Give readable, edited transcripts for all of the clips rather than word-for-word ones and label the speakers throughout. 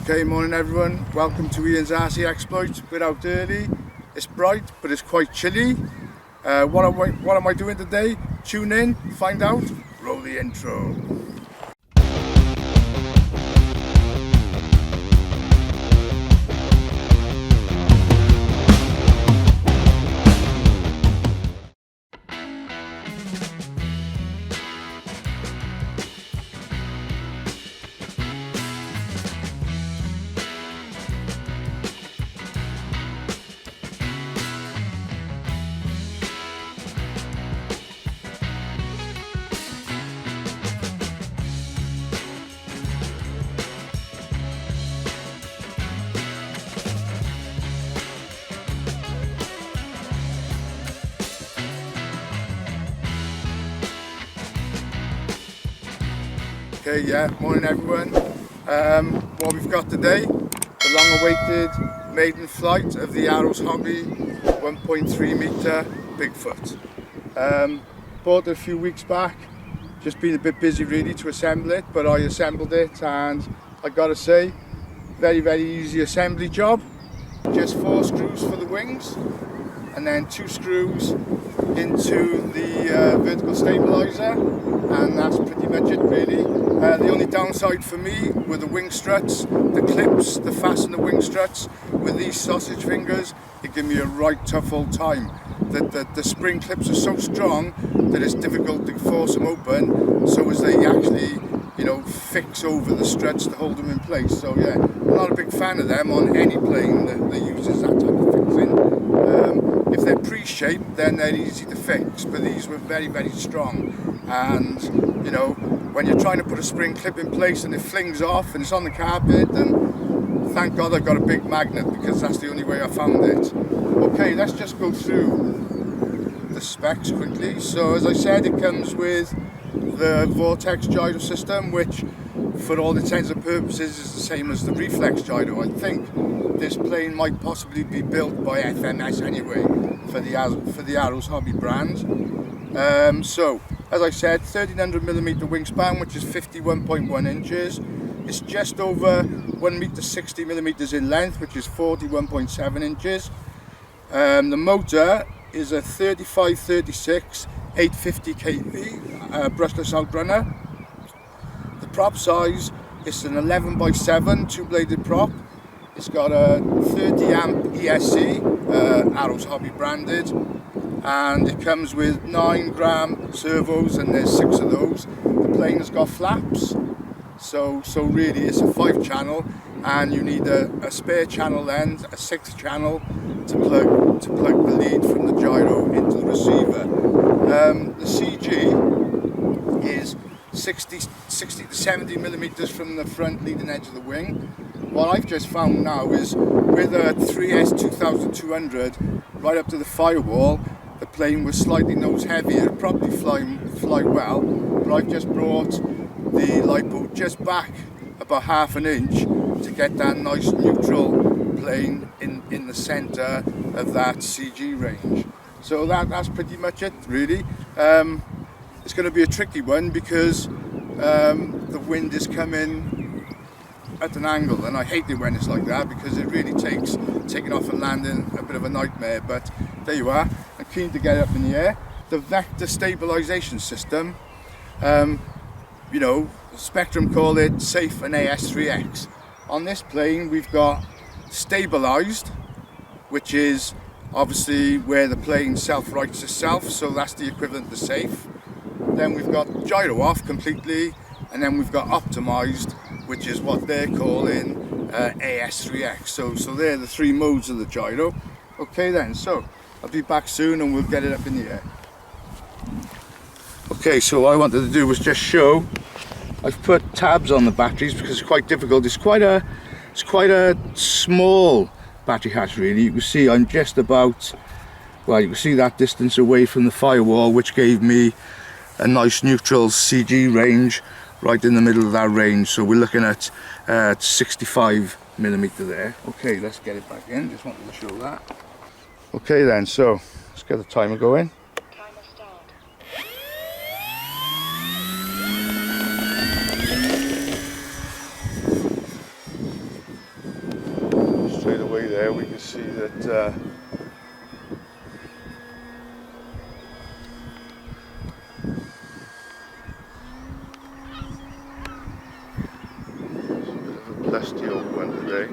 Speaker 1: Okay, morning everyone. Welcome to Ian's RC Exploit. We're out early. It's bright, but it's quite chilly. What am I doing today? Tune in, find out. Roll the intro. Okay, yeah, morning everyone. What we've got today, the long-awaited maiden flight of the Arrows-Hobby 1.3 metre Bigfoot. Bought it a few weeks back, just been a bit busy really to assemble it, but I assembled it and I gotta say, very easy assembly job. Just 4 screws for the wings and then 2 screws into the vertical stabilizer, and that's pretty much it really. The only downside for me were the wing struts, the clips that fasten the wing struts. With these sausage fingers, they give me a right tough old time. The spring clips are so strong that it's difficult to force them open, so as they actually, you know, fix over the struts to hold them in place. So yeah, I'm not a big fan of them on any plane that uses that type of fixing. If they're pre-shaped, then they're easy to fix, but these were very strong. And you know, when you're trying to put a spring clip in place and it flings off and it's on the carpet, and thank God I got a big magnet, because that's the only way I found it. Okay, let's just go through the specs quickly. So as I said, it comes with the vortex gyro system, which for all intents and purposes is the same as the reflex gyro. I think this plane might possibly be built by FMS anyway for the Arrows-Hobby brand. So as I said, 1300mm wingspan, which is 51.1 inches. It's just over 1 meter 60mm in length, which is 41.7 inches. The motor is a 3536 850 kV brushless outrunner. The prop size is an 11x7 two-bladed prop. It's got a 30 amp ESC, Arrows-Hobby branded, and it comes with 9-gram servos, and there's 6 of those. The plane has got flaps, so really it's a 5-channel, and you need a spare channel end, a 6th channel to plug the lead from the gyro into the receiver. The CG is 60 to 70mm from the front leading edge of the wing. What I've just found now is with a 3S 2200 right up to the firewall, the plane was slightly nose heavy. It'd probably fly well, but I've just brought the lipo just back about half an inch to get that nice neutral plane in the center of that CG range. So that's pretty much it really. It's going to be a tricky one because the wind is coming at an angle, and I hate it when it's like that, because it really takes taking off and landing a bit of a nightmare. But there you are. I'm keen to get it up in the air. The vector stabilization system, you know, Spectrum call it safe and AS3X. On this plane we've got stabilized, which is obviously where the plane self-rights itself, so that's the equivalent to safe. Then we've got gyro off completely, and then we've got optimized, which is what they're calling AS3X. So they're the 3 modes of the gyro. Okay then, so I'll be back soon and we'll get it up in the air. Okay, so what I wanted to do was just show, I've put tabs on the batteries because it's quite difficult. It's quite a small battery hatch really. You can see I'm just about, well, you can see that distance away from the firewall, which gave me a nice neutral CG range right in the middle of that range. So we're looking at 65mm there. Okay, let's get it back in. Just wanted to show that. Okay then, so let's get the timer going.
Speaker 2: Timer start.
Speaker 1: there we can see that dusty old one today,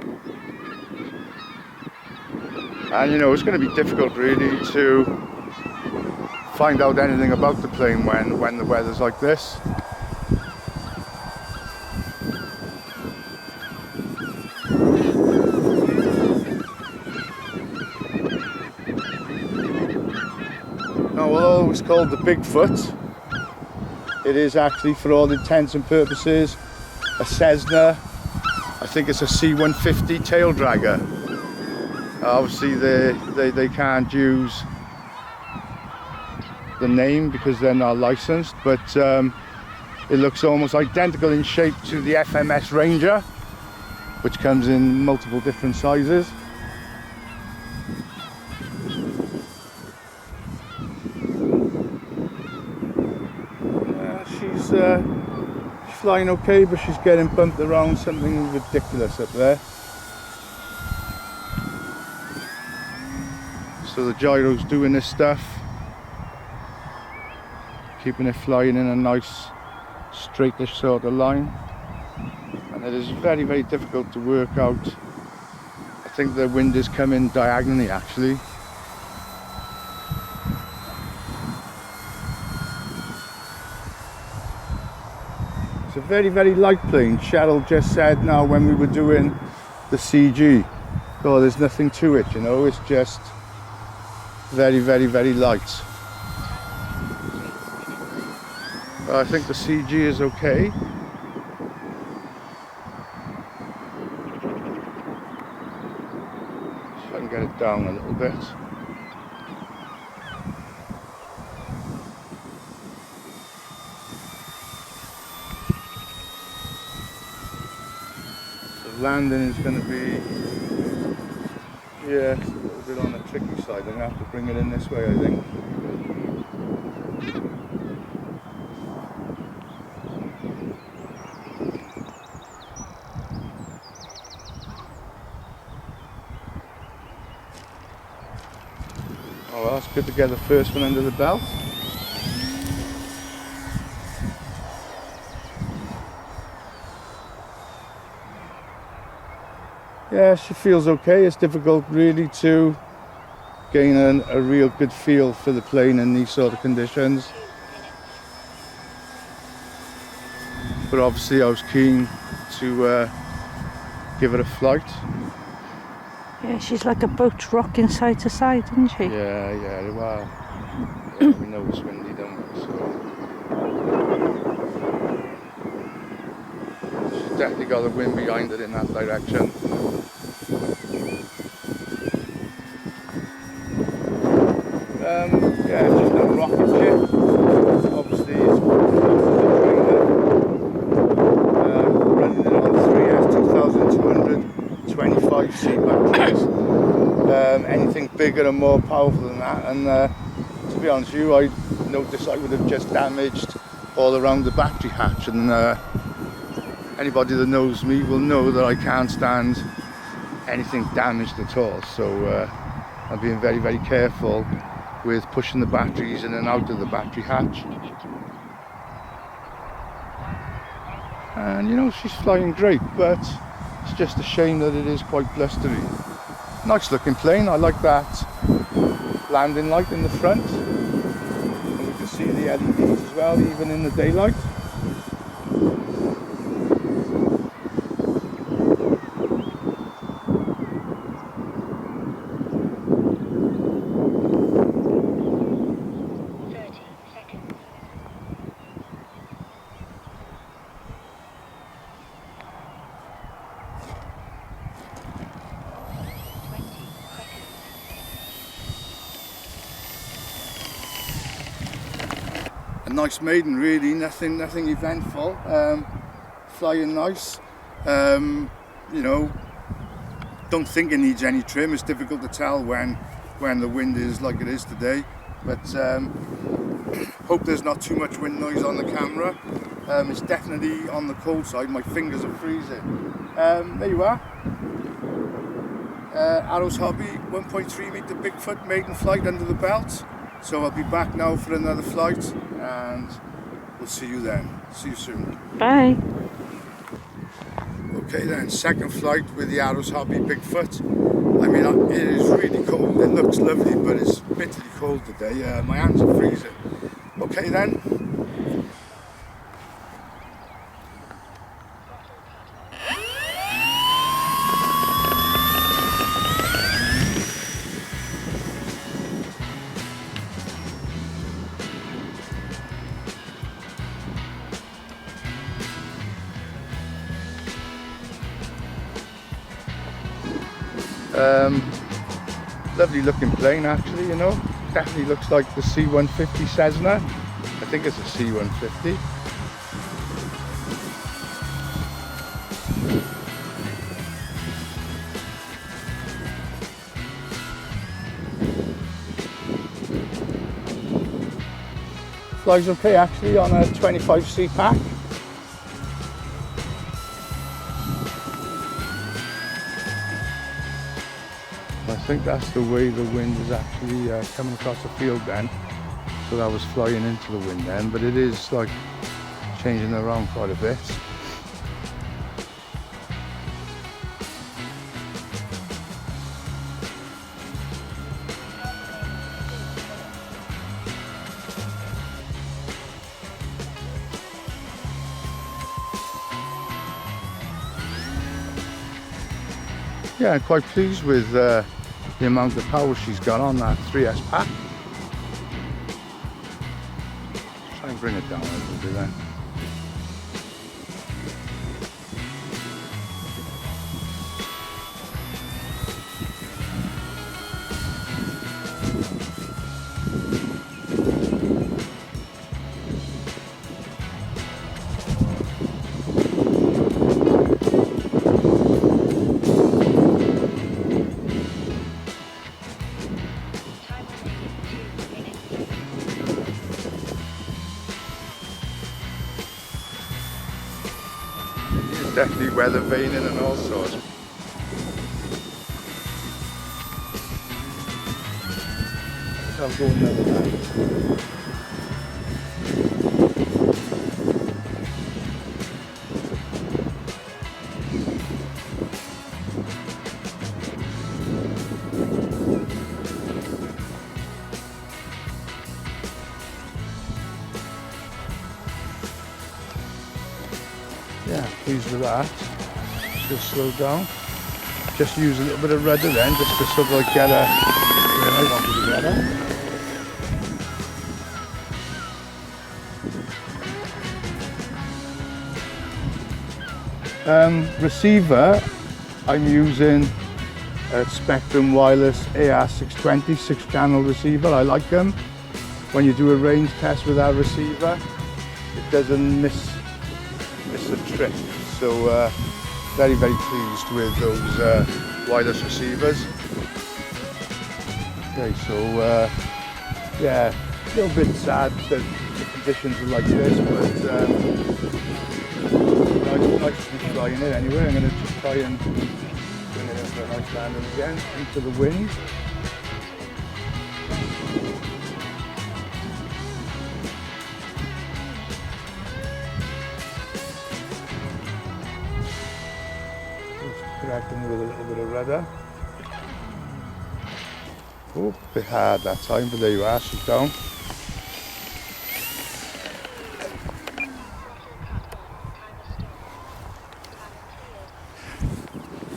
Speaker 1: and you know it's going to be difficult really to find out anything about the plane when the weather's like this. Now although it's called the Bigfoot, it is actually for all intents and purposes a Cessna. I think it's a C-150 tail dragger. Obviously they can't use the name because they're not licensed, but it looks almost identical in shape to the FMS Ranger, which comes in multiple different sizes. She's flying okay, but she's getting bumped around something ridiculous up there. So the gyro's doing this stuff, keeping it flying in a nice straightish sort of line, and it is very, very difficult to work out. I think the wind is coming diagonally actually. It's a very, very light plane. Cheryl just said now when we were doing the CG, oh, there's nothing to it, you know, it's just very, very, very light. I think the CG is okay. If I can get it down a little bit. Landing is going to be, yeah, it's a little bit on the tricky side. I'm going to have to bring it in this way, I think. Oh well, it's good to get the first one under the belt. Yeah, she feels okay. It's difficult really to gain a real good feel for the plane in these sort of conditions. But obviously I was keen to give it a flight.
Speaker 2: Yeah, she's like a boat rocking side to side, isn't she?
Speaker 1: Yeah, well, yeah, we know it's windy, don't we? So she's definitely got the wind behind it in that direction. Yeah, it's just a rocket ship. Obviously, it's running it on 3S 2225C batteries. Anything bigger and more powerful than that, and to be honest with you, I noticed I would have just damaged all around the battery hatch, and anybody that knows me will know that I can't stand anything damaged at all, so I'm being very, very careful with pushing the batteries in and out of the battery hatch. And you know, she's flying great, but it's just a shame that it is quite blustery. Nice looking plane. I like that landing light in the front, and we can see the LEDs as well, even in the daylight. A nice maiden really, nothing eventful, flying nice. You know, don't think it needs any trim. It's difficult to tell when the wind is like it is today, but hope there's not too much wind noise on the camera. It's definitely on the cold side. My fingers are freezing. There you are. Arrows-Hobby 1.3 meter Bigfoot maiden flight under the belt. So I'll be back now for another flight, and we'll see you then. See you soon.
Speaker 2: Bye.
Speaker 1: Okay then, second flight with the Arrows-Hobby Bigfoot. I mean, it is really cold. It looks lovely, but it's bitterly cold today. My hands are freezing. Okay then. Lovely looking plane actually, you know. Definitely looks like the C-150 Cessna. I think it's a C-150. Flies okay actually on a 25C pack. I think that's the way the wind is actually coming across the field then. So that was flying into the wind then, but it is like changing around quite a bit. Yeah, I'm quite pleased with the amount of power she's got on that 3S pack. Try and bring it down a little bit then. Definitely weather veining and all sorts. I'll go another line. Yeah, pleased with that. Just slow down. Just use a little bit of rudder then, just to sort of like get where I wanted to get her. Receiver, I'm using a Spectrum Wireless AR620 6-channel receiver. I like them. When you do a range test with that receiver, it doesn't miss a trip. So very pleased with those wireless receivers. Okay, so yeah, a little bit sad that the conditions are like this, but nice to be flying it anyway. I'm going to just try and bring it in for a nice landing again into the wind. Correcting with a little bit of rudder. Oh, a bit hard that time, but there you are, she's down.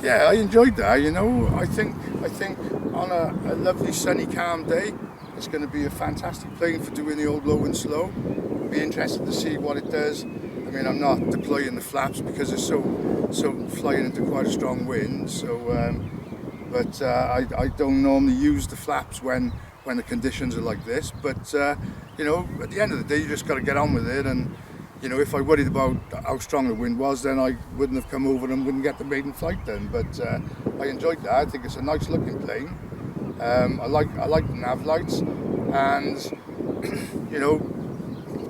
Speaker 1: Yeah, I enjoyed that, you know. I think on a lovely sunny calm day, it's going to be a fantastic plane for doing the old low and slow. Be interested to see what it does. I mean, I'm not deploying the flaps because it's so flying into quite a strong wind. So, but I don't normally use the flaps when the conditions are like this. But you know, at the end of the day, you just got to get on with it. And you know, if I worried about how strong the wind was, then I wouldn't have come over and wouldn't get the maiden flight done. But I enjoyed that. I think it's a nice looking plane. I like the nav lights, and you know,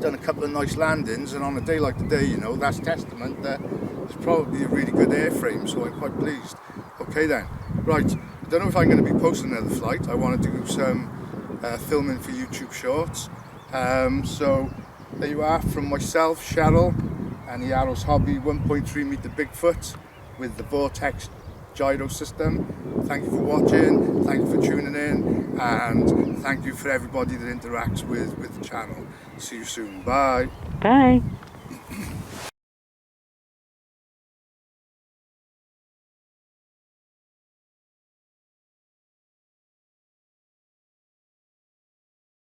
Speaker 1: done a couple of nice landings, and on a day like today, you know, that's testament that it's probably a really good airframe, so I'm quite pleased. Okay then, right, I don't know if I'm going to be posting another flight. I want to do some filming for YouTube Shorts. So there you are, from myself, Cheryl, and the Arrows-Hobby 1.3 meter Bigfoot with the Vortex gyro system. Thank you for watching, thank you for tuning in, and thank you for everybody that interacts with the channel. See you soon. Bye.
Speaker 2: Bye.